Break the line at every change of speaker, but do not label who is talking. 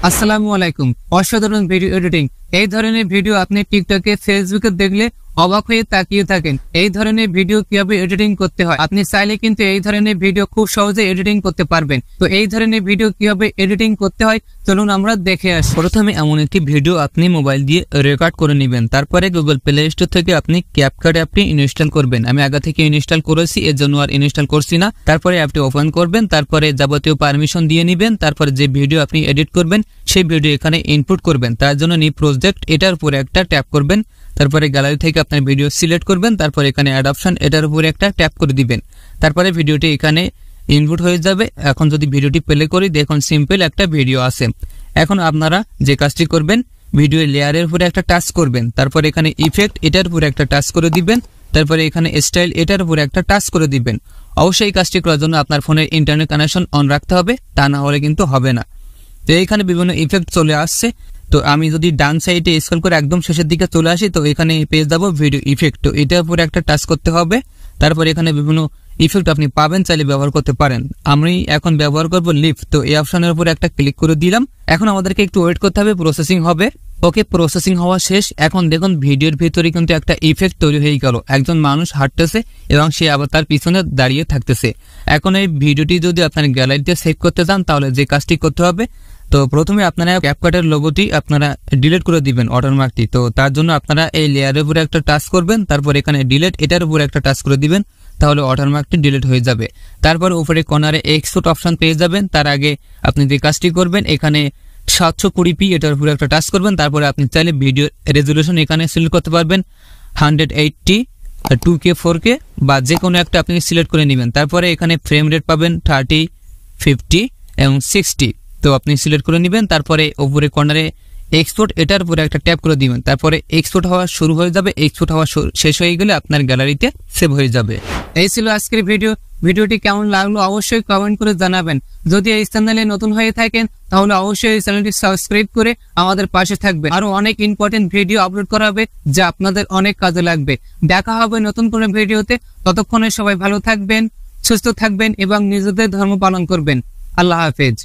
আসসালামু আলাইকুম। অসাধারণ ভিডিও এডিটিং। এই ধরনের ভিডিও আপনি টিকটকে, ফেসবুকে দেখলে অবাক হয়ে তাকিয়ে থাকেন। এই ধরনের ভিডিও কিভাবে এডিটিং করতে হয়, আপনি চাইলে কিন্তু এই ধরনের ভিডিও খুব সহজে এডিটিং করতে পারবেন। তো এই ধরনের ভিডিও কিভাবে এডিটিং করতে হয় চলুন আমরা দেখে আসি। প্রথমে এমন একটি ভিডিও আপনি মোবাইল দিয়ে রেকর্ড করে নেবেন। তারপরে গুগল প্লে স্টোর থেকে আপনি ক্যাপকাট অ্যাপটি ইনস্টল করবেন। আমি আগে থেকে ইনস্টল করেছি, এর জন্য আর ইনস্টল করছি না। তারপরে অ্যাপটি ওপেন করবেন, তারপরে যাবতীয় পারমিশন দিয়ে নেবেন। তারপরে যে ভিডিও আপনি এডিট করবেন সেই ভিডিও এখানে ইনপুট করবেন। তার জন্য নিউ প্রজেক্ট এটার উপরে একটা ট্যাপ করবেন। তারপরে গ্যালারি থেকে আপনার ভিডিও সিলেক্ট করবেন। তারপর এখানে অ্যাড অপশন এটার উপরে একটা ট্যাপ করে দিবেন। তারপরে ভিডিওটি এখানে ইনপুট হয়ে যাবে। এখন যদি ভিডিওটি প্লে করি, দেখুন সিম্পল একটা ভিডিও আছে। এখন আপনারা যে কাজটি করবেন, ভিডিও লেয়ারের উপরে একটা টাচ করবেন। তারপর এখানে ইফেক্ট এটার উপরে একটা টাচ করে দিবেন। তারপরে এখানে স্টাইল এটার উপরে একটা টাচ করে দিবেন। অবশ্যই কাজটি করার জন্য আপনার ফোনের ইন্টারনেট কানেকশন অন রাখতে হবে, তা না হলে কিন্তু হবে না। তো এইখানে বিভিন্ন ইফেক্ট চলে আসছে। তো আমি যদি ডান সাইডে স্ক্রল করে একদম শেষের দিকে চলে আসি, তো এখানে পেয়ে যাবো ভিডিও ইফেক্ট। তো এটার উপরে একটা টাচ করতে হবে। তারপর এখানে বিভিন্ন ইফেক্ট আপনি পাবেন, চাইলে ব্যবহার করতে পারেন। আমি এখন ব্যবহার করব লিফট। তো এই অপশনের উপরে একটা ক্লিক করে দিলাম। এখন আমাদেরকে একটু ওয়েট করতে হবে, প্রসেসিং হবে। ওকে, প্রসেসিং হওয়া শেষ। এখন দেখুন ভিডিওর ভিতরে কিন্তু একটা ইফেক্ট তৈরি হয়ে গেল। একজন মানুষ হাঁটতেছে এবং সে আবার তার পিছনে দাঁড়িয়ে থাকতেছে। এখন এই ভিডিওটি যদি আপনার গ্যালারিতে সেভ করতে চান, তাহলে যে কাজটি করতে হবে, তো প্রথমে আপনারা ক্যাপকাটের লোগোটি আপনারা ডিলিট করে দিবেন ওয়াটারমার্কটি। তো তার জন্য আপনারা এই লেয়ারের উপরে একটা টাচ করবেন। তারপর এখানে ডিলিট এটার উপরে একটা টাচ করে দিবেন, তাহলে ওয়াটারমার্কটি ডিলিট হয়ে যাবে। তারপর উপরে কর্নারে এক্সপোর্ট অপশন পেয়ে যাবেন। তার আগে আপনি যে কাজটি করবেন, এখানে 720p এটার উপরে একটা টাচ করবেন। তারপরে আপনি চাইলে ভিডিও রেজুলেশন এখানে সিলেক্ট করতে পারবেন, 180, 2K, 4K বা যে কোনো একটা আপনি সিলেক্ট করে নেবেন। তারপরে এখানে ফ্রেম রেট পাবেন 30, 50 এবং 60। তো আপনি সিলেক্ট করে নেবেন। তারপরে উপরে কর্নারে এক্সপোর্ট এটার উপরে একটা ট্যাপ করে দিবেন। তারপরে এক্সপোর্ট হওয়া শুরু হয়ে যাবে। এক্সপোর্ট হওয়া শেষ হয়ে গেলে আপনার গ্যালারিতে সেভ হয়ে যাবে। এই ছিল আজকের ভিডিও। ভিডিওটি কেমন লাগলো অবশ্যই কমেন্ট করে জানাবেন। যদি এই চ্যানেলে নতুন হয়ে থাকেন, তাহলে অবশ্যই এই চ্যানেলটি সাবস্ক্রাইব করে আমাদের পাশে থাকবেন। আরো অনেক ইম্পর্টেন্ট ভিডিও আপলোড করা হবে, যা আপনাদের অনেক কাজে লাগবে। দেখা হবে নতুন কোনো ভিডিওতে। ততক্ষণে সবাই ভালো থাকবেন, সুস্থ থাকবেন এবং নিজেদের ধর্ম পালন করবেন। আল্লাহ হাফেজ।